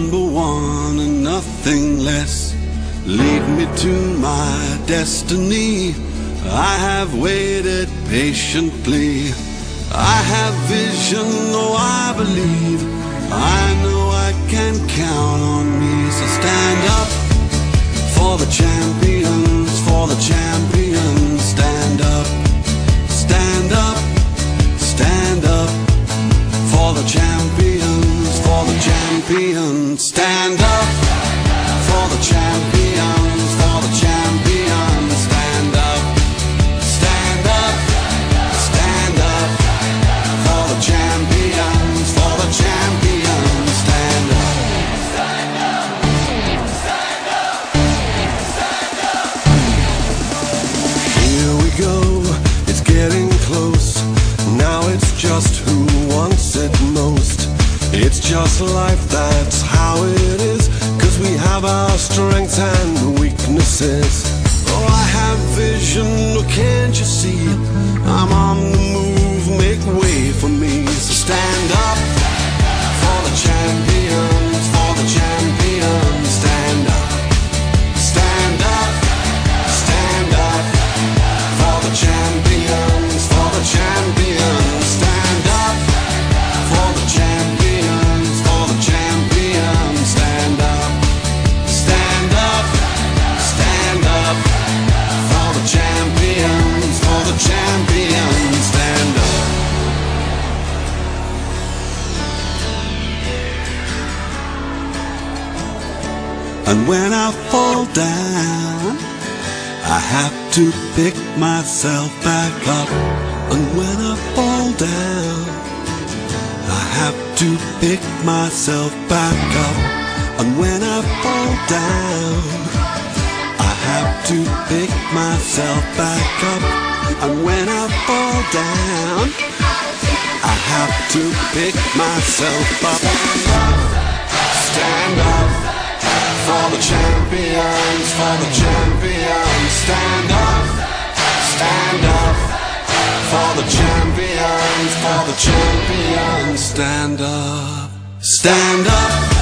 number one and nothing less. Lead me to my destiny. I have waited patiently. I have vision, oh I believe. I know I can count on me. So stand up for the champions, for the champions. Stand up, stand up, stand up for the champions, for the champions. Stand up for the champions, for the champions. Stand up, stand up, stand up for the champions, for the champions. Stand up, stand up, stand up, stand up. Here we go, it's getting close. Now it's just who wants it most. It's just life, that's how it is. 'Cause we have our strengths and weaknesses. Oh, I have vision, oh, can't you see? I'm on the move, make way for me. So stand up for the champions, for the champions. Stand up, stand up, stand up for the champions, for the champions. Stand up for the champions, for the champions. Stand up, stand up, stand up for the champions, for the champions. Stand up. And when I fall down, I have to pick myself back up. And when I fall down, I have to pick myself back up. And when I fall down, I have to pick myself back up. And when I fall down, I have to pick myself up. Stand up for the champions, for the champions. Stand up, stand up for the champions, for the champions. Stand up, stand up.